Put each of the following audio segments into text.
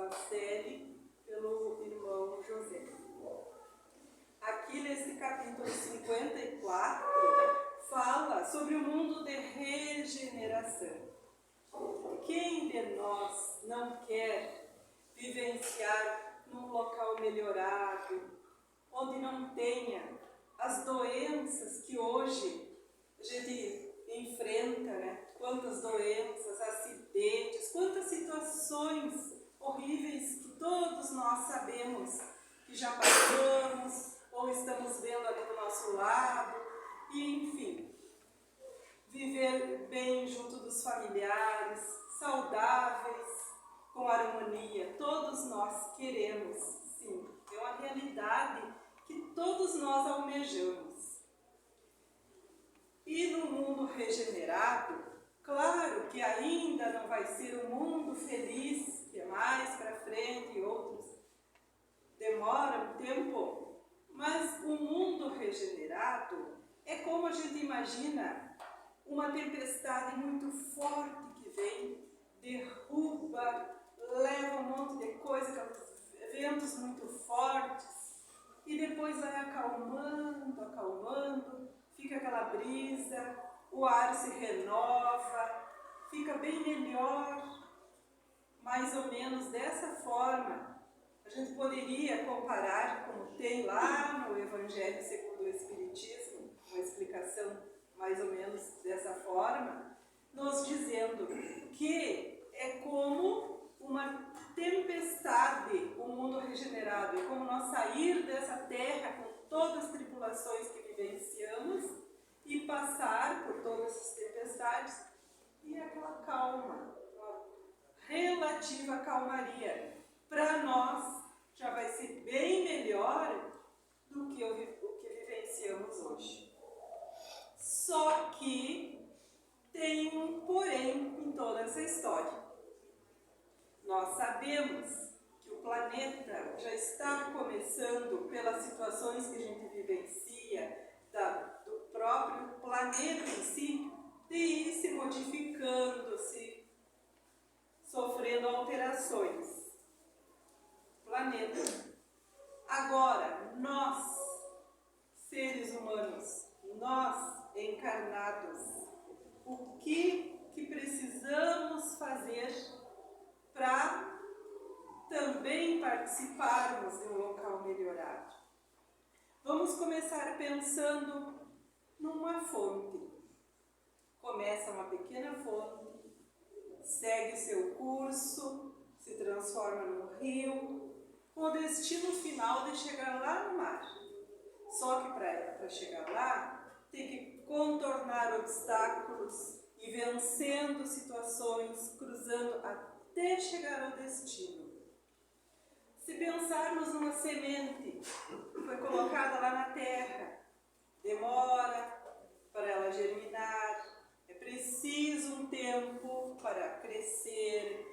Marcele, pelo irmão José. Aqui nesse capítulo 54, fala sobre o mundo de regeneração. Quem de nós não quer vivenciar num local melhorado, onde não tenha as doenças que hoje a gente enfrenta, né? Quantas doenças, acidentes, quantas situações horríveis que todos nós sabemos que já passamos ou estamos vendo ali do nosso lado, e enfim, viver bem junto dos familiares, saudáveis, com harmonia, todos nós queremos, sim, é uma realidade que todos nós almejamos. E no mundo regenerado, claro que ainda não vai ser um mundo feliz, que é mais para frente e outros demora um tempo, mas o mundo regenerado é como a gente imagina uma tempestade muito forte que vem, derruba, leva um monte de coisa, ventos muito fortes, e depois vai acalmando, acalmando, fica aquela brisa, o ar se renova, fica bem melhor. Mais ou menos dessa forma, a gente poderia comparar, como tem lá no Evangelho segundo o Espiritismo, uma explicação mais ou menos dessa forma, nos dizendo que é como uma tempestade o mundo regenerado, é como nós sair dessa terra com todas as tribulações que vivenciamos e passar por todas essas tempestades e aquela calma, uma relativa calmaria. Para nós já vai ser bem melhor do que o que vivenciamos hoje. Só que tem um porém em toda essa história. Nós sabemos que o planeta já está começando, pelas situações que a gente vivencia, do próprio planeta em si, de ir se modificando, sofrendo alterações. Planeta. Agora, nós, seres humanos, nós encarnados, o que precisamos fazer para também participarmos de um local melhorado? Vamos começar pensando numa fonte. Começa uma pequena fonte, segue seu curso, se transforma num rio, com o destino final de chegar lá no mar. Só que para chegar lá, tem que contornar obstáculos e vencendo situações, cruzando até chegar ao destino. Se pensarmos numa semente que foi colocada lá na terra, demora para ela germinar, é preciso um tempo para crescer,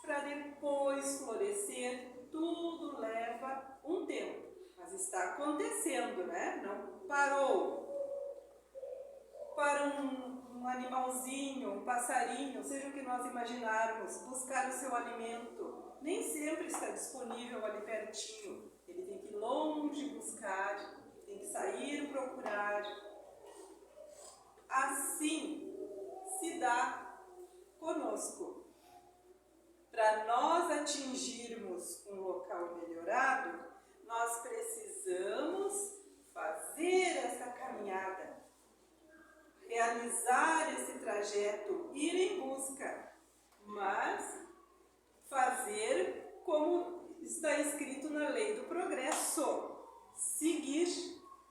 para depois florescer, tudo leva um tempo, mas está acontecendo, né? Não parou. Para um animalzinho, um passarinho, seja o que nós imaginarmos, buscar o seu alimento, nem sempre está disponível ali pertinho. Ele tem que ir longe buscar, tem que sair procurar. Assim se dá conosco. Para nós atingirmos um local melhorado, nós precisamos fazer essa caminhada, realizar esse trajeto, ir em busca, mas fazer como está escrito na lei do progresso, seguir,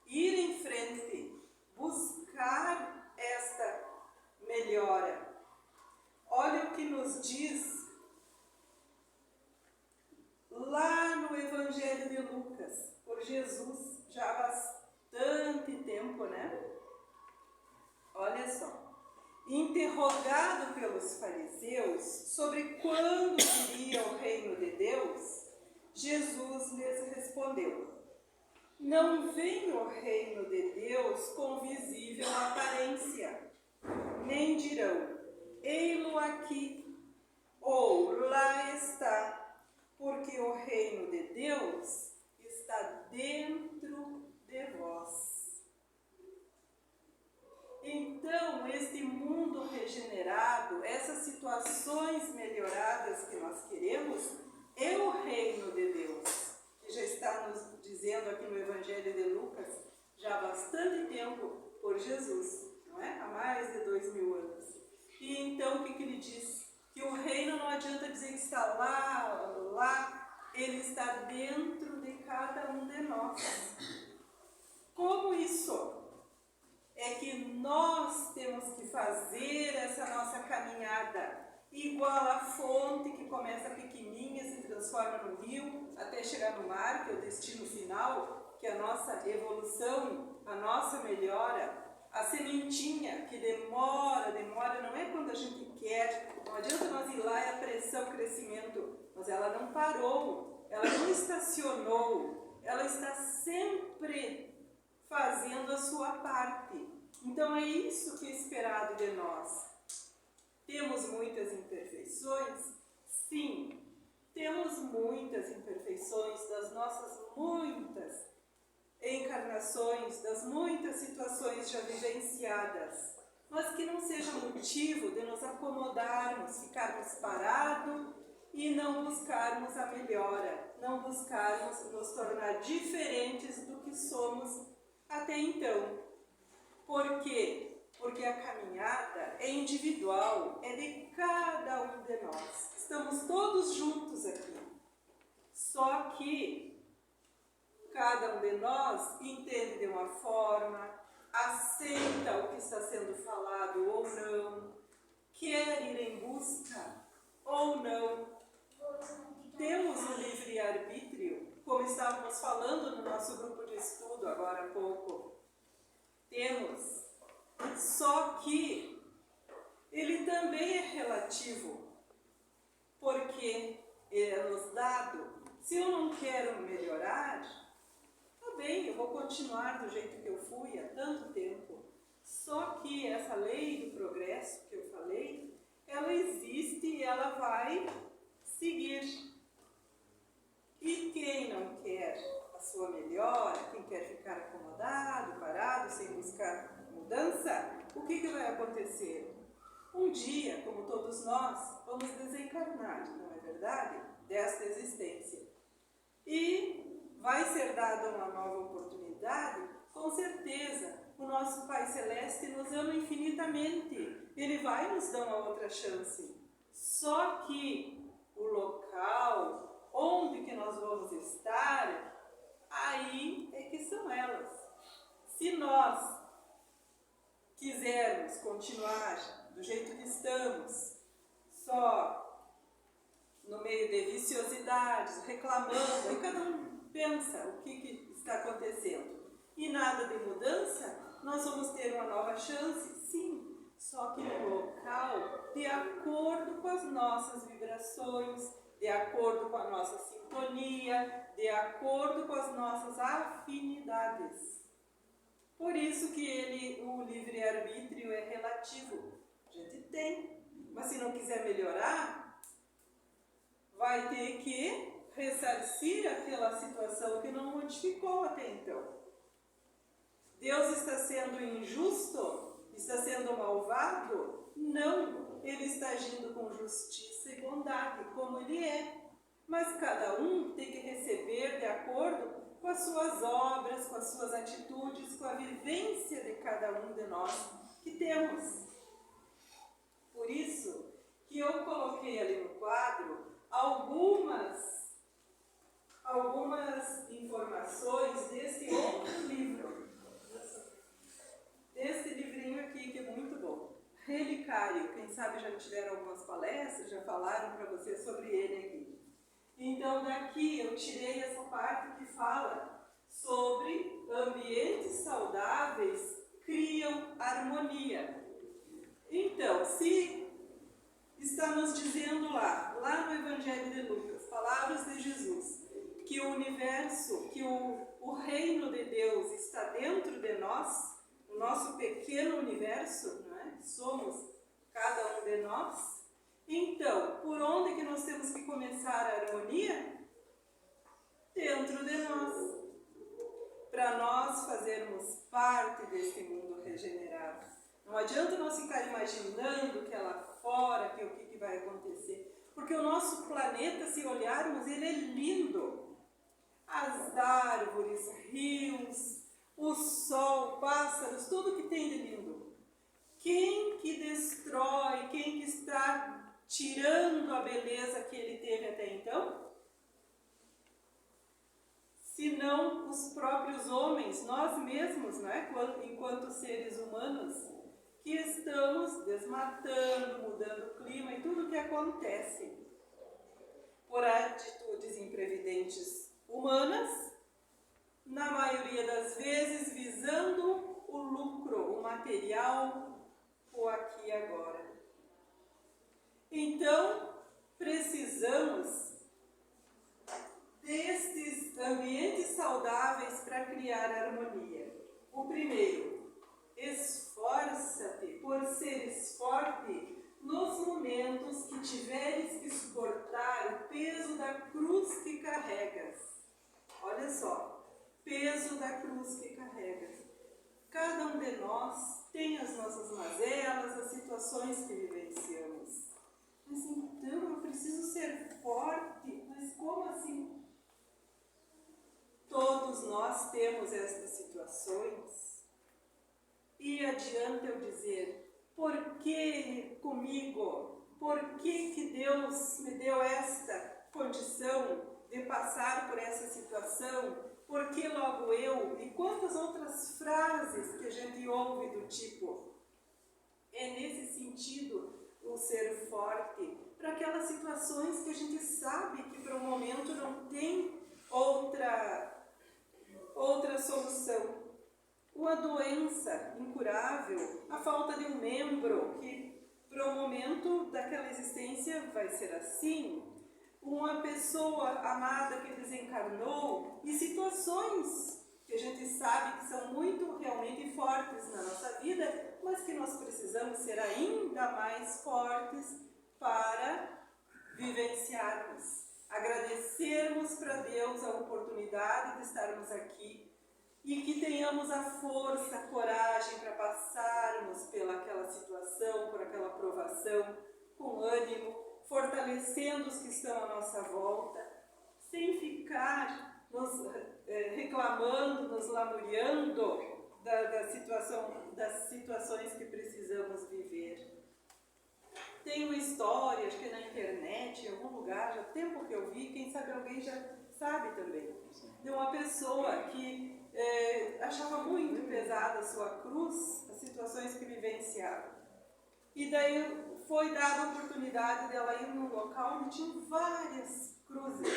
ir em frente, buscar esta melhora. Olha o que nos diz lá no Evangelho de Lucas, por Jesus, já há bastante tempo, né? Olha só. Interrogado pelos fariseus sobre quando viria o reino de Deus, Jesus lhes respondeu: não vem o reino de Deus com visível aparência, nem dirão, ei-lo aqui, ou lá está, porque o reino de Deus está dentro de vós. Então, este mundo regenerado, essas situações melhoradas que nós queremos, é o reino de Deus, que já está nos dizendo aqui no Evangelho de Lucas, já há bastante tempo, por Jesus, não é? Há mais de 2000 anos. E então, o que ele diz? Que o reino não adianta dizer que está lá, ele está dentro de cada um de nós. Como isso? É que nós temos que fazer essa nossa caminhada, igual a fonte que começa pequenininha, se transforma no rio, até chegar no mar, que é o destino final, que é a nossa evolução, a nossa melhora. A sementinha que demora, não é quando a gente quer, não adianta nós ir lá e apressar o crescimento, mas ela não parou, ela não estacionou, ela está sempre fazendo a sua parte. Então é isso que é esperado de nós. Temos muitas imperfeições? Sim, temos muitas imperfeições das nossas muitas encarnações, das muitas situações já vivenciadas, mas que não seja motivo de nos acomodarmos, ficarmos parados e não buscarmos a melhora, não buscarmos nos tornar diferentes do que somos até então. Por quê? Porque a caminhada é individual, é de cada um de nós. Estamos todos juntos aqui. Só que cada um de nós entende de uma forma, aceita o que está sendo falado ou não, quer ir em busca ou não. Temos o livre-arbítrio, como estávamos falando no nosso grupo de estudo agora há pouco. Temos, só que ele também é relativo, porque ele é nos dado. Se eu não quero melhorar, tá bem, eu vou continuar do jeito que eu fui há tanto tempo. Só que essa lei do progresso que eu falei, ela existe e ela vai seguir. E quem não quer a sua melhora, quem quer ficar acomodado, parado, sem buscar mudança, o que vai acontecer? Um dia, como todos nós, vamos desencarnar, não é verdade? Desta existência. E vai ser dada uma nova oportunidade, com certeza. O nosso Pai Celeste nos ama infinitamente. Ele vai nos dar uma outra chance. Só que o local, onde que nós vamos estar, aí é que são elas. Se nós quisermos continuar do jeito que estamos, só no meio de viciosidades, reclamando, aí cada um pensa o que está acontecendo, e nada de mudança, nós vamos ter uma nova chance, sim, só que no local de acordo com as nossas vibrações, de acordo com a nossa sintonia, de acordo com as nossas afinidades. Por isso que o livre-arbítrio é relativo. A gente tem, mas se não quiser melhorar, vai ter que ressarcir aquela situação que não modificou até então. Deus está sendo injusto? Está sendo malvado? Não, Ele está agindo com justiça e bondade, como Ele é. Mas cada um tem que receber de acordo com as suas obras, com as suas atitudes, com a vivência de cada um de nós que temos. Por isso que eu coloquei ali no quadro algumas informações desse outro livro, desse livrinho aqui que é muito bom. Relicário, quem sabe já tiveram algumas palestras, já falaram para você sobre ele aqui. Então daqui eu tirei essa parte que fala sobre ambientes saudáveis criam harmonia. Então, se está nos dizendo lá no Evangelho de Lucas, palavras de Jesus, que o universo, que o reino de Deus está dentro de nós, o nosso pequeno universo, não é? Somos cada um de nós, Então, por onde que nós temos que começar a harmonia? Dentro de nós. Para nós fazermos parte desse mundo regenerado. Não adianta nós ficar imaginando que é lá fora, que o que vai acontecer. Porque o nosso planeta, se olharmos, ele é lindo. As árvores, rios, o sol, pássaros, tudo que tem de lindo. Quem que destrói, quem que está tirando a beleza que ele teve até então? Senão os próprios homens, nós mesmos, né, enquanto seres humanos, que estamos desmatando, mudando o clima e tudo o que acontece por atitudes imprevidentes humanas, na maioria das vezes visando o lucro, o material, o aqui e agora. Então, precisamos destes ambientes saudáveis para criar harmonia. O primeiro, esforça-te por seres forte nos momentos que tiveres que suportar o peso da cruz que carregas. Olha só, peso da cruz que carregas. Cada um de nós tem as nossas mazelas, as situações que vivenciamos. Mas então eu preciso ser forte? Mas como assim? Todos nós temos estas situações. E adianta eu dizer, por que comigo? Por que Deus me deu esta condição de passar por essa situação? Por que logo eu? E quantas outras frases que a gente ouve do tipo, é nesse sentido o ser forte, para aquelas situações que a gente sabe que para o momento não tem outra solução. Uma doença incurável, a falta de um membro, que para o momento daquela existência vai ser assim, uma pessoa amada que desencarnou, e situações que a gente sabe que são muito realmente fortes na nossa vida, mas que nós precisamos ser ainda mais fortes para vivenciarmos. Agradecermos para Deus a oportunidade de estarmos aqui e que tenhamos a força, a coragem para passarmos pelaquela situação, por aquela provação, com ânimo, fortalecendo os que estão à nossa volta, sem ficar nos reclamando, nos lamuriando das situações que precisamos viver. Tem uma história, acho que na internet, em algum lugar, já tempo que eu vi, quem sabe alguém já sabe também, de uma pessoa que achava muito pesada a sua cruz, as situações que vivenciava. E daí foi dada a oportunidade dela ir num local onde tinha várias cruzes,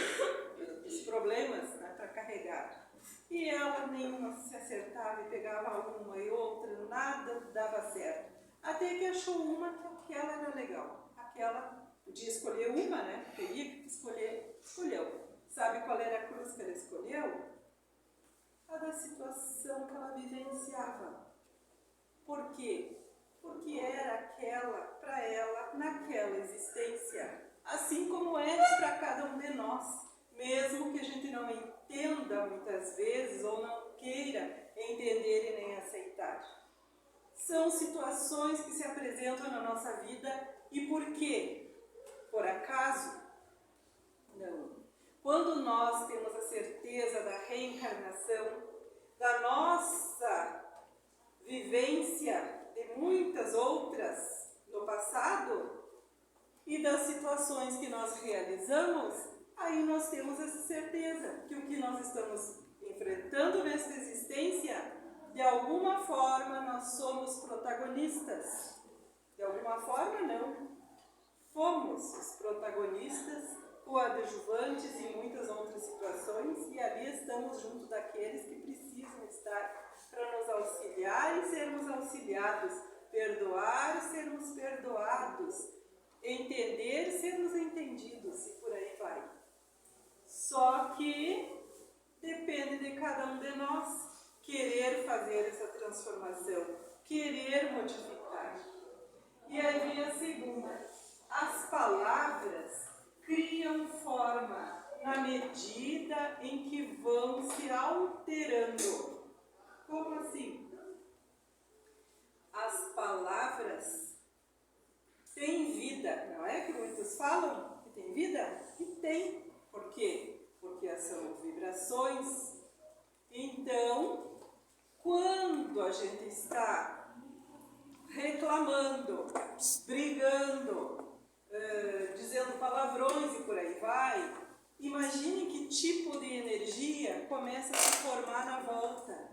os problemas, né, para carregar. E ela nenhuma se acertava e pegava uma e outra, nada dava certo. Até que achou uma que aquela era legal. Aquela podia escolher uma, né? Teria que escolher, escolheu. Sabe qual era a cruz que ela escolheu? A da situação que ela vivenciava. Por quê? Porque era aquela para ela naquela existência. Assim como é para cada um de nós. Mesmo que a gente não entenda muitas vezes ou não queira entender e nem aceitar. São situações que se apresentam na nossa vida e por quê? Por acaso? Não. Quando nós temos a certeza da reencarnação, da nossa vivência de muitas outras no passado e das situações que nós realizamos, aí nós temos essa certeza que o que nós estamos enfrentando nesta existência, de alguma forma nós somos protagonistas. De alguma forma não. Fomos os protagonistas, coadjuvantes em muitas outras situações e ali estamos junto daqueles que precisam estar para nos auxiliar e sermos auxiliados, perdoar e sermos perdoados, entender e sermos entendidos e por aí vai. Só que depende de cada um de nós querer fazer essa transformação, querer modificar. E aí vem a segunda. As palavras na medida em que vão se alterando. Como assim? As palavras têm vida, não é que muitos falam que tem vida? E tem. Por quê? Porque são vibrações. Então, quando a gente está reclamando, brigando, dizendo palavrões e por aí vai, imagine que tipo de energia começa a se formar na volta.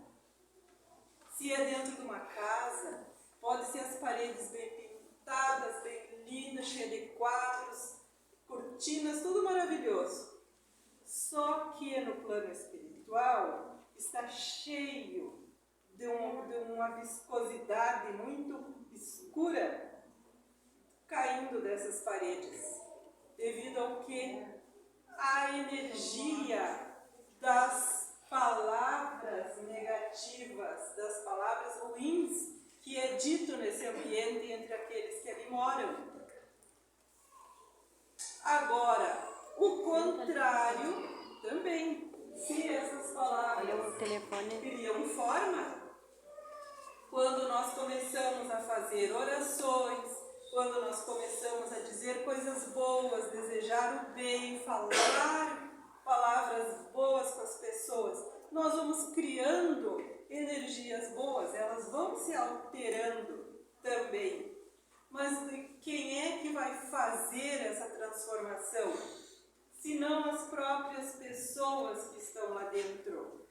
Se é dentro de uma casa, pode ser as paredes bem pintadas, bem lindas, cheias de quadros, cortinas, tudo maravilhoso. Só que no plano espiritual está cheio de uma viscosidade muito escura caindo dessas paredes. Devido ao que? A energia das palavras negativas, das palavras ruins que é dito nesse ambiente entre aqueles que ali moram. Agora, o contrário também. Se essas palavras criam forma, quando nós começamos a fazer orações, quando nós começamos a dizer coisas boas, desejar o bem, falar palavras boas com as pessoas, nós vamos criando energias boas, elas vão se alterando também. Mas quem é que vai fazer essa transformação? Se não as próprias pessoas que estão lá dentro.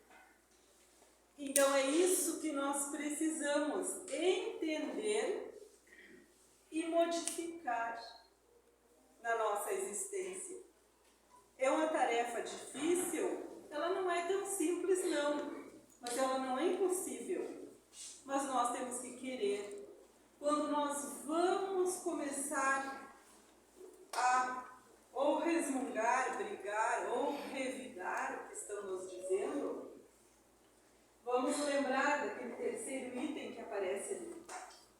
Então é isso que nós precisamos entender e modificar na nossa existência. É uma tarefa difícil? Ela não é tão simples não, mas ela não é impossível. Mas nós temos que querer. Quando nós vamos começar a ou resmungar, brigar, ou revidar o que estão nos dizendo, vamos lembrar daquele terceiro item que aparece ali.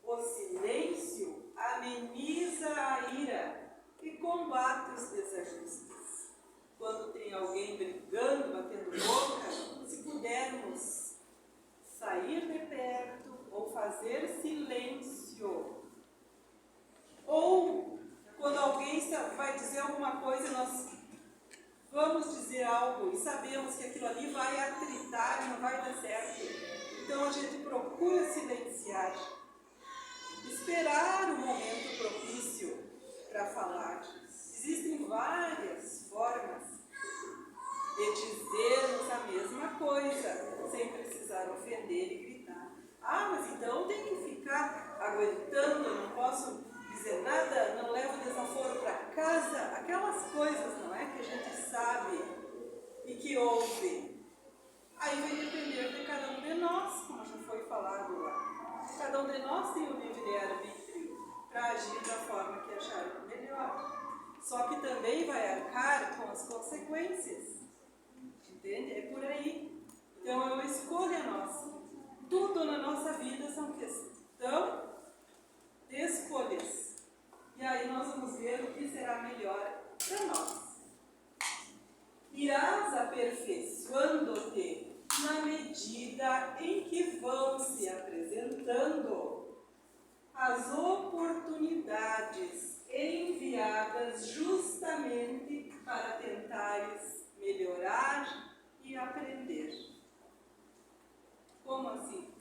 O silêncio ameniza a ira e combate os desajustes. Quando tem alguém brigando, batendo boca, se pudermos sair de perto ou fazer silêncio. Ou quando alguém vai dizer alguma coisa, nós vamos dizer algo e sabemos que aquilo ali vai atritar e não vai dar certo. Então a gente procura silenciar, esperar o momento propício para falar. Existem várias formas de dizermos a mesma coisa, sem precisar ofender e gritar. Ah, mas então tem que ficar aguentando, não posso dizer nada, não levo desaforo para casa, aquelas coisas, não é, que a gente sabe e que ouve. Aí vai depender de cada um de nós, como já foi falado lá. Cada um de nós tem o livre-arbítrio para agir da forma que achar melhor. Só que também vai arcar com as consequências. Entende? É por aí. Então é uma escolha nossa. Tudo na nossa vida são questão de escolhas. E aí nós vamos ver o que será melhor para nós. Irás aperfeiçoando-te na medida em que vão se apresentando as oportunidades enviadas justamente para tentares melhorar e aprender. Como assim?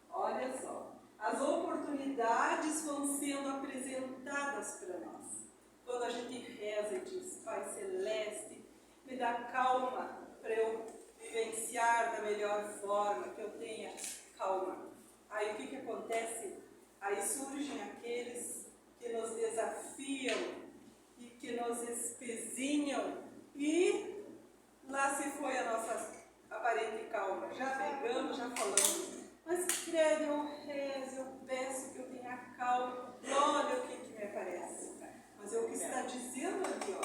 Olha só. As oportunidades vão sendo apresentadas para nós. Quando a gente reza e diz, Pai Celeste, me dá calma para eu vivenciar da melhor forma, que eu tenha calma. Aí o que acontece? Aí surgem aqueles que nos desafiam e que nos espezinham e lá se foi a nossa aparente calma. Já brigamos, já falamos. Mas credo, eu rezo, eu peço que eu tenha calma. Olha o que me aparece. Mas é o que está dizendo aqui, ó.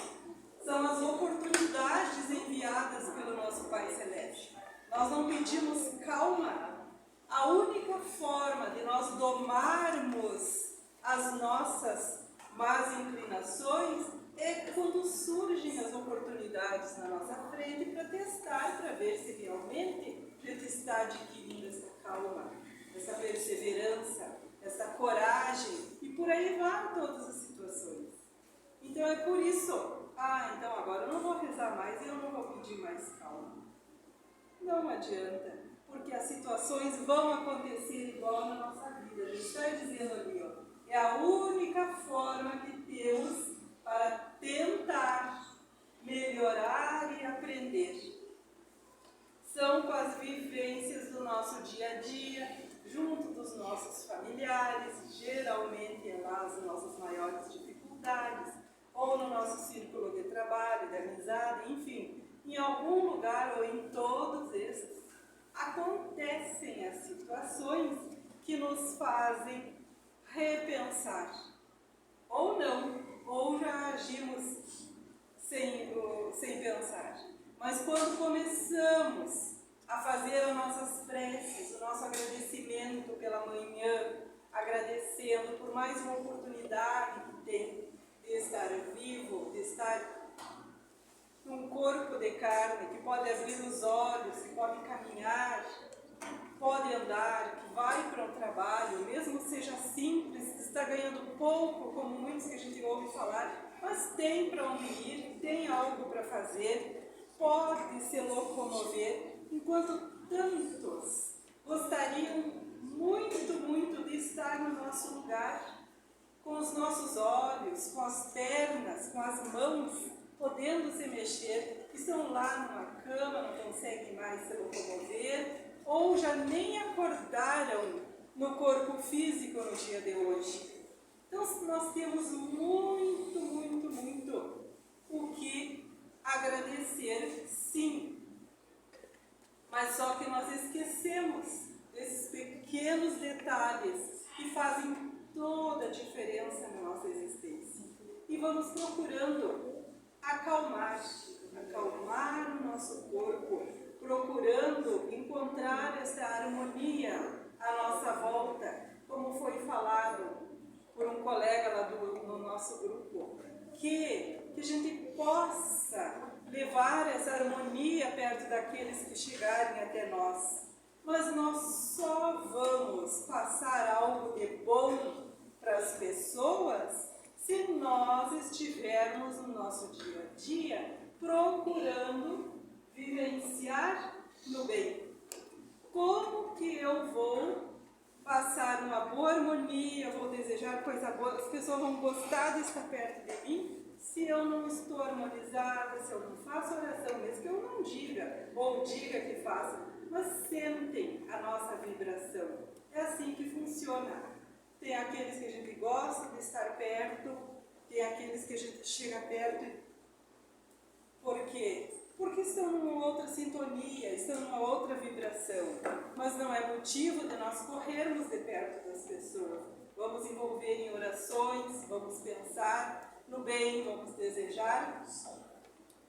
São as oportunidades enviadas pelo nosso Pai Celeste. Nós não pedimos calma. A única forma de nós domarmos as nossas más inclinações é quando surgem as oportunidades na nossa frente para testar, para ver se realmente a gente está adquirindo essa calma, essa perseverança, essa coragem, e por aí vai todas as situações. Então é por isso, então agora eu não vou rezar mais e eu não vou pedir mais calma. Não adianta, porque as situações vão acontecer igual na nossa vida. A gente está dizendo ali, é a única forma que temos para tentar melhorar e aprender. São com as vivências do nosso dia a dia, junto dos nossos familiares, geralmente é lá as nossas maiores dificuldades, ou no nosso círculo de trabalho, de amizade, enfim, em algum lugar ou em todos esses, acontecem as situações que nos fazem repensar, ou não, ou já agimos sem pensar. Mas quando começamos a fazer as nossas preces, o nosso agradecimento pela manhã, agradecendo por mais uma oportunidade que tem de estar vivo, de estar num corpo de carne, que pode abrir os olhos, que pode caminhar, pode andar, que vai para o trabalho, mesmo que seja simples, que está ganhando pouco, como muitos que a gente ouve falar, mas tem para onde ir, tem algo para fazer, pode se locomover, enquanto tantos gostariam muito, muito de estar no nosso lugar, com os nossos olhos, com as pernas, com as mãos, podendo se mexer, estão lá numa cama, não conseguem mais se locomover, ou já nem acordaram no corpo físico no dia de hoje. Então nós temos muito, muito, muito o que agradecer, sim. Mas só que nós esquecemos desses pequenos detalhes que fazem toda a diferença na nossa existência. E vamos procurando acalmar o nosso corpo, procurando encontrar essa harmonia à nossa volta, como foi falado por um colega lá no nosso grupo, que a gente possa levar essa harmonia perto daqueles que chegarem até nós. Mas nós só vamos passar algo de bom para as pessoas se nós estivermos no nosso dia a dia procurando vivenciar no bem. Como que eu vou passar uma boa harmonia, vou desejar coisa boa, as pessoas vão gostar de estar perto de mim, se eu não estou harmonizada, se eu não faço oração, mesmo que eu não diga, ou diga que faça, mas sentem a nossa vibração. É assim que funciona. Tem aqueles que a gente gosta de estar perto, tem aqueles que a gente chega perto. Por quê? Porque estão numa outra sintonia, estão numa outra vibração. Mas não é motivo de nós corrermos de perto das pessoas. Vamos envolver em orações, vamos pensar no bem, vamos desejar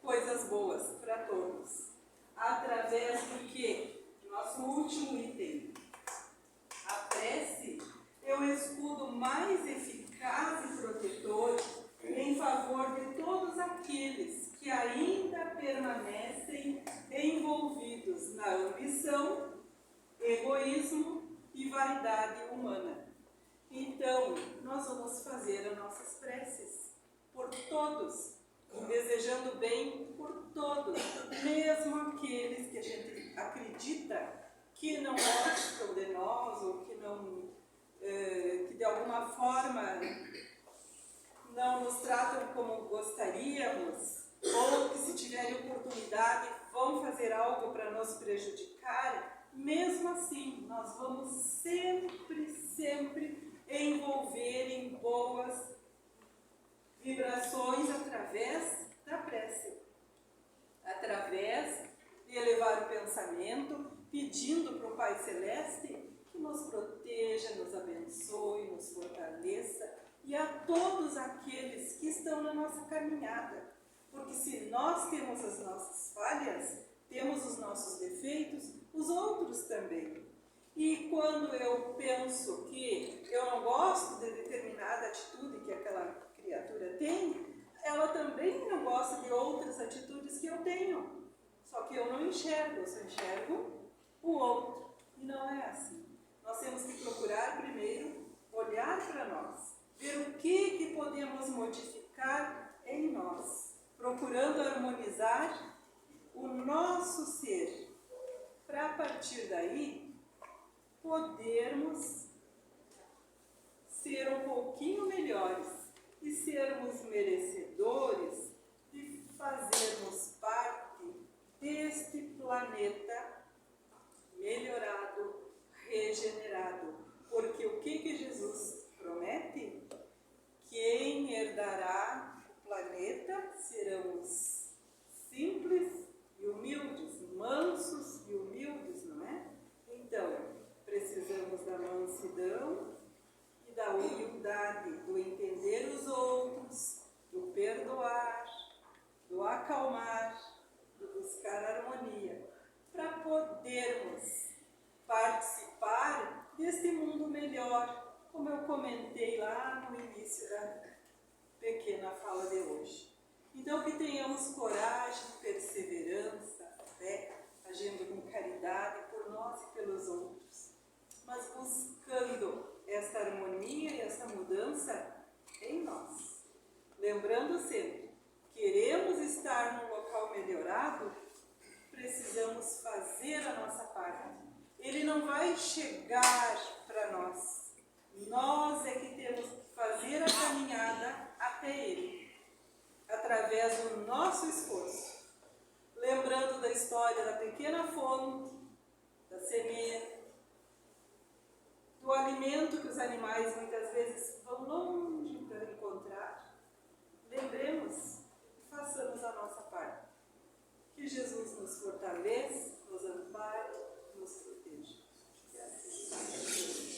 coisas boas para todos. Através do quê? Nosso último item. A prece é o escudo mais eficaz e protetor em favor de todos aqueles que ainda permanecem envolvidos na ambição, egoísmo e vaidade humana. Então, nós vamos fazer as nossas preces por todos, desejando bem por todos, mesmo aqueles que a gente acredita que não gostam de nós ou que não, que de alguma forma não nos tratam como gostaríamos, ou que se tiverem oportunidade vão fazer algo para nos prejudicar, mesmo assim nós vamos sempre, sempre envolver em boas vibrações através da prece, através de elevar o pensamento, pedindo para o Pai Celeste que nos proteja, nos abençoe, nos fortaleça, e a todos aqueles que estão na nossa caminhada. Porque se nós temos as nossas falhas, temos os nossos defeitos, os outros também. E quando eu penso que eu não gosto de determinada atitude que aquela criatura tem, ela também não gosta de outras atitudes que eu tenho. Só que eu não enxergo, eu só enxergo o outro. E não é assim. Nós temos que procurar primeiro olhar para nós, ver o que podemos modificar em nós, procurando harmonizar o nosso ser, para a partir daí podermos ser um pouquinho melhores e sermos merecedores de fazermos parte deste planeta melhorado, regenerado. Porque o que Jesus promete? Quem herdará o planeta serão os simples e humildes, mansos e humildes, não é? Então, precisamos da mansidão e da humildade, do entender os outros, do perdoar, do acalmar, do buscar harmonia, para podermos participar deste mundo melhor, como eu comentei lá no início da pequena fala de hoje. Então, que tenhamos coragem, perseverança, fé, agindo com caridade por nós e pelos outros, mas buscando esta harmonia e essa mudança em nós. Lembrando sempre, queremos estar num local melhorado, precisamos fazer a nossa parte. Ele não vai chegar para nós. Nós é que temos que fazer a caminhada até Ele, através do nosso esforço. Lembrando da história da pequena fonte, da semente, do alimento que os animais muitas vezes vão longe para encontrar. Lembremos e façamos a nossa parte. Que Jesus nos fortaleça, nos ampare, nos proteja. Que assim seja.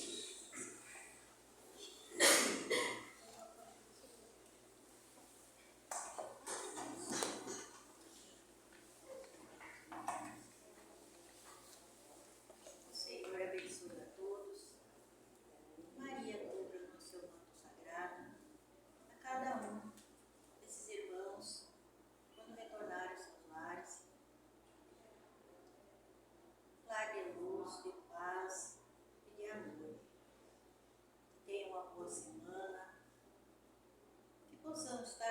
O Senhor abençoe a todos. Maria cubra no seu manto sagrado a cada um desses irmãos quando retornar aos seus lares. Lar de luz, de paz e de amor. Que tenham uma boa semana. Que possamos estar